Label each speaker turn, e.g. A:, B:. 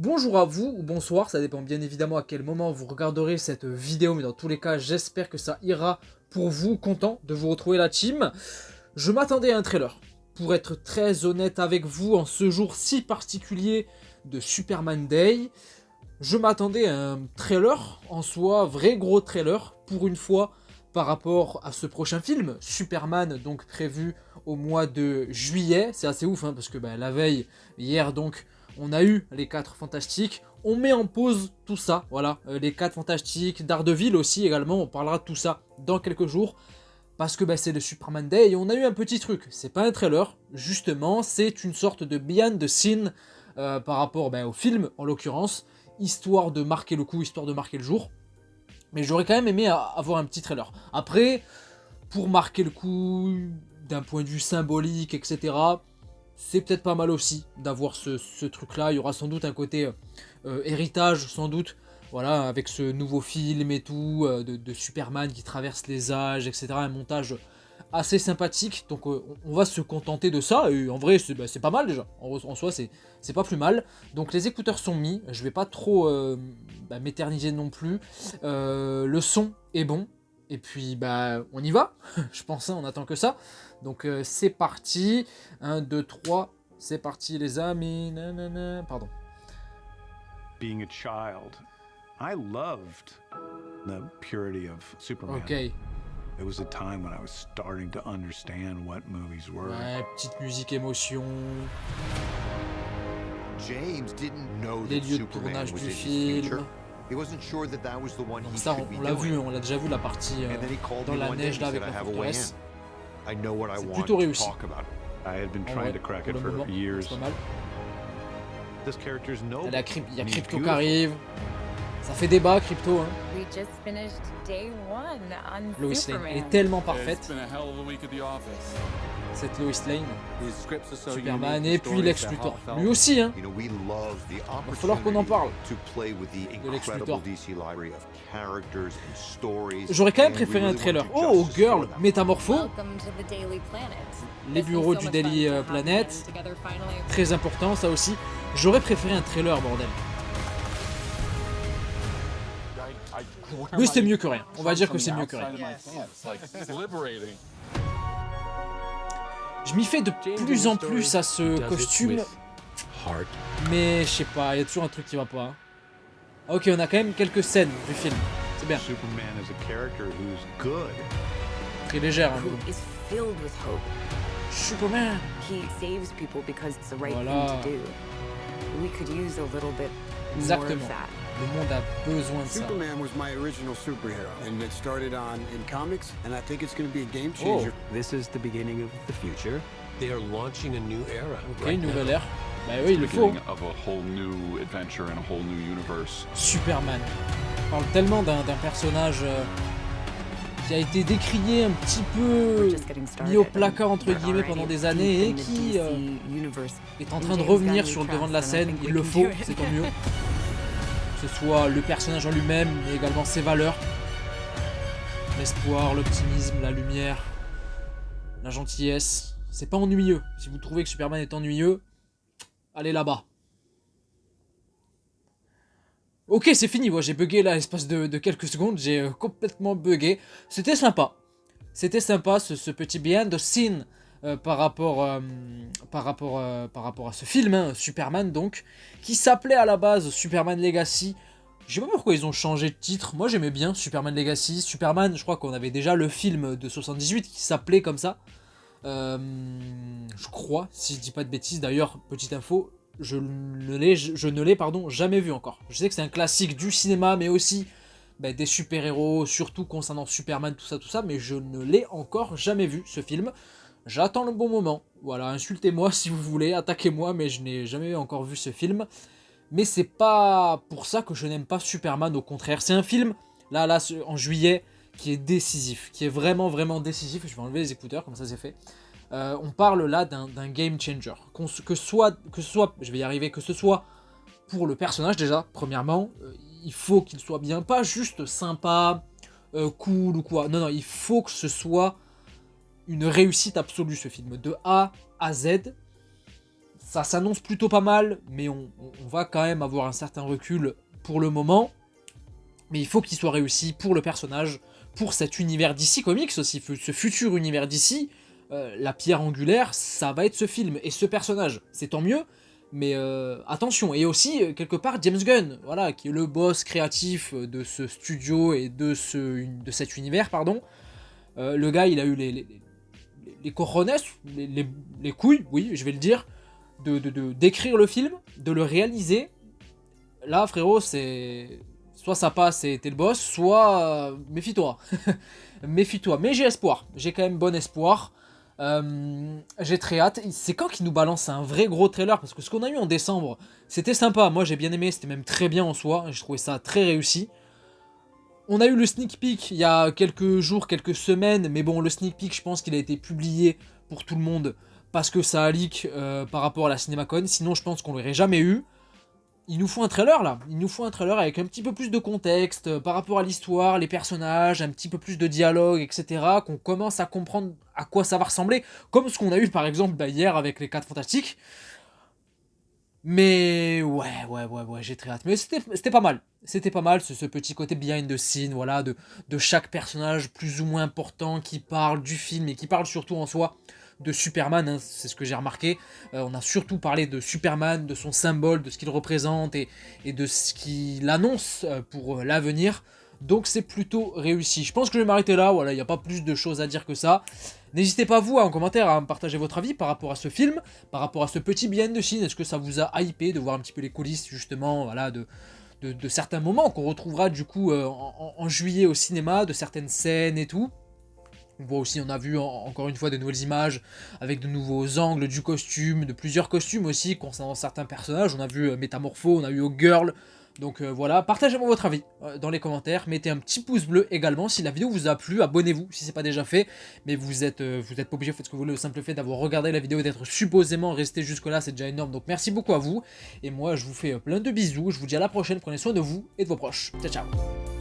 A: Bonjour à vous ou bonsoir, ça dépend bien évidemment à quel moment vous regarderez cette vidéo, mais dans tous les cas, j'espère que ça ira pour vous, content de vous retrouver la team. Je m'attendais à un trailer, pour être très honnête avec vous, en ce jour si particulier de Superman Day. Je m'attendais à un trailer, en soi, vrai gros trailer, pour une fois, par rapport à ce prochain film, Superman, donc prévu au mois de juillet. C'est assez ouf, hein, parce que la veille, hier donc, on a eu les 4 Fantastiques. On met en pause tout ça, voilà, les 4 Fantastiques, Daredevil aussi également, on parlera de tout ça dans quelques jours. Parce que c'est le Superman Day et on a eu un petit truc, c'est pas un trailer, justement, c'est une sorte de behind the scene par rapport au film en l'occurrence, histoire de marquer le coup, histoire de marquer le jour. Mais j'aurais quand même aimé avoir un petit trailer. Après, pour marquer le coup, d'un point de vue symbolique, etc., c'est peut-être pas mal aussi d'avoir ce truc-là. Il y aura sans doute un côté héritage, sans doute, voilà, avec ce nouveau film et tout, de Superman qui traverse les âges, etc. Un montage assez sympathique, donc on va se contenter de ça, et en vrai c'est pas mal déjà, en soi c'est pas plus mal. Donc les écouteurs sont mis, je vais pas trop m'éterniser non plus, le son est bon, et puis on y va, je pense, hein, on attend que ça. Donc c'est parti, 1, 2, 3, c'est parti les amis, nanana, pardon.
B: Being a child, I loved the purity of Superman.
A: Ok.
B: It was a time when I was starting to understand what movies were.
A: Ouais, petite musique émotion.
C: James didn't know
A: Les
C: that
A: lieux de
C: Superman
A: tournage
C: was
A: du
C: in his
A: film.
C: future. He wasn't sure that that was the one
A: Donc
C: he
A: ça
C: should be
A: on l'a vu,
C: doing.
A: on l'a déjà vu la partie
C: And then he called
A: dans
C: me
A: la
C: one day
A: neige
C: and
A: là
C: he said,
A: avec
C: I
A: la
C: have a way in.
A: forteresse.
C: I know what I
A: C'est
C: want
A: plutôt
C: to
A: réussi.
C: talk about.
B: I had been
A: En
B: trying
A: vrai,
B: to crack
A: pour
B: it
A: le
B: for
A: moment,
B: years.
A: c'est pas mal.
B: This character's noble.
A: Il y a
B: and he's
A: Crypto qui
B: beautiful.
A: arrive. Ça fait débat, Crypto, hein.
D: We just finished day one on
A: Lois Lane,
D: Superman.
A: elle est tellement
E: It's
A: parfaite,
E: been a hell of a week at the office.
A: cette Lois Lane.
F: These scripts are so
A: Superman
F: unique,
A: et
F: the
A: puis
F: stories
A: Lex
F: that
A: Luthor.
F: heartfelt.
A: Lui aussi, hein.
C: You know, we love the
A: Va falloir qu'on en
C: opportunity
A: parle
C: to play with the
A: de Lex
C: incredible
A: Luthor.
C: DC library of characters and stories.
A: J'aurais quand même
C: and we
A: préféré un
C: really
A: trailer.
C: want to do
A: Oh,
C: justice
A: Girl,
C: for that.
A: Métamorpho,
D: Welcome to the Daily Planet.
A: les
D: This
A: bureaux
D: is so
A: du
D: much
A: Daily
D: fun to have
A: Planet.
D: them together finally.
A: Très important, ça aussi. J'aurais préféré un trailer, bordel. Mais c'est mieux que rien. On va dire que c'est mieux que rien. Je m'y fais de plus en plus à ce costume, mais je sais pas, il y a toujours un truc qui va pas. Hein. Ok, on a quand même quelques scènes du film, c'est bien.
B: Superman is a character who's good.
A: Très légère. Hein,
G: Who is filled with hope.
A: Superman.
G: He saves people because it's the right
A: Voilà.
G: thing to do. We could use a little bit more
A: Exactement.
G: of that.
A: Le monde a besoin de ça.
F: Superman was my original superhero, and it started in comics, and I think it's going to be a game
A: Oh,
F: changer.
H: This is the beginning of the future. They are launching a new era.
A: ok, une nouvelle ère. Bah oui, il le faut.
E: Beginning of a whole new adventure and a whole new universe.
A: Superman. On parle tellement d'un personnage qui a été décrié un petit peu,
G: We're just getting started.
A: mis au placard entre
G: We're
A: guillemets
G: already
A: pendant des
G: deep
A: années et
G: in the
A: qui
G: DC universe.
A: est en train de revenir sur le devant de la scène. Il le faut, c'est tant mieux. Que ce soit le personnage en lui-même, mais également ses valeurs. L'espoir, l'optimisme, la lumière, la gentillesse. C'est pas ennuyeux. Si vous trouvez que Superman est ennuyeux, allez là-bas. Ok, c'est fini. Moi, j'ai bugué là, l'espace de quelques secondes. J'ai complètement bugué. C'était sympa. C'était sympa ce petit behind the scene par rapport à ce film, hein, Superman donc, qui s'appelait à la base Superman Legacy. Je sais pas pourquoi ils ont changé de titre. Moi, j'aimais bien Superman Legacy. Superman, je crois qu'on avait déjà le film de 78 qui s'appelait comme ça. Je crois, si je dis pas de bêtises. D'ailleurs, petite info, je ne l'ai jamais vu encore. Je sais que c'est un classique du cinéma, mais aussi des super-héros, surtout concernant Superman, tout ça, mais je ne l'ai encore jamais vu, ce film. J'attends le bon moment. Voilà, insultez-moi si vous voulez, attaquez-moi, mais je n'ai jamais encore vu ce film. Mais c'est pas pour ça que je n'aime pas Superman, au contraire. C'est un film, là, en juillet, qui est décisif, qui est vraiment, vraiment décisif. Je vais enlever les écouteurs, comme ça c'est fait. On parle là d'un game changer. Que ce soit, je vais y arriver, que ce soit pour le personnage déjà, premièrement, il faut qu'il soit bien, pas juste sympa, cool ou quoi. Non, il faut que ce soit une réussite absolue ce film. De A à Z, Ça s'annonce plutôt pas mal, mais on va quand même avoir un certain recul pour le moment. Mais il faut qu'il soit réussi pour le personnage, pour cet univers DC Comics aussi, ce futur univers DC. La pierre angulaire, ça va être ce film et ce personnage. C'est tant mieux, mais attention. Et aussi, quelque part, James Gunn, voilà, qui est le boss créatif de ce studio et de cet univers, pardon. Le gars, il a eu les cojones, les couilles, oui, je vais le dire, d'écrire le film, de le réaliser. Là, frérot, c'est... Soit ça passe et t'es le boss, soit méfie-toi. Méfie-toi. Mais j'ai espoir. J'ai quand même bon espoir. J'ai très hâte. C'est quand qu'il nous balance un vrai gros trailer? Parce que ce qu'on a eu en décembre, c'était sympa. Moi, j'ai bien aimé. C'était même très bien en soi. J'ai trouvé ça très réussi. On a eu le sneak peek il y a quelques jours, quelques semaines. Mais bon, le sneak peek, je pense qu'il a été publié pour tout le monde. Parce que ça a leak par rapport à la CinemaCon. Sinon, je pense qu'on l'aurait jamais eu. Il nous faut un trailer là, il nous faut un trailer avec un petit peu plus de contexte par rapport à l'histoire, les personnages, un petit peu plus de dialogue, etc. Qu'on commence à comprendre à quoi ça va ressembler, comme ce qu'on a eu par exemple hier avec les 4 Fantastiques. Mais ouais, j'ai très hâte. Mais c'était pas mal, ce petit côté behind the scene, voilà, de chaque personnage plus ou moins important qui parle du film et qui parle surtout en soi de Superman, hein, c'est ce que j'ai remarqué. On a surtout parlé de Superman, de son symbole, de ce qu'il représente et de ce qu'il annonce pour l'avenir. Donc c'est plutôt réussi. Je pense que je vais m'arrêter là, voilà, il n'y a pas plus de choses à dire que ça. N'hésitez pas vous en commentaire à me partager votre avis par rapport à ce film, par rapport à ce petit behind the scene. Est-ce que ça vous a hypé de voir un petit peu les coulisses justement, voilà, de certains moments qu'on retrouvera du coup en juillet au cinéma, de certaines scènes et tout. On voit aussi, on a vu encore une fois de nouvelles images avec de nouveaux angles du costume, de plusieurs costumes aussi concernant certains personnages. On a vu Métamorpho, on a eu Girl. Donc voilà, partagez-moi votre avis dans les commentaires. Mettez un petit pouce bleu également si la vidéo vous a plu. Abonnez-vous si ce n'est pas déjà fait. Mais vous êtes pas obligé, faites ce que vous voulez. Le simple fait d'avoir regardé la vidéo et d'être supposément resté jusque là, c'est déjà énorme. Donc merci beaucoup à vous. Et moi, je vous fais plein de bisous. Je vous dis à la prochaine. Prenez soin de vous et de vos proches. Ciao, ciao.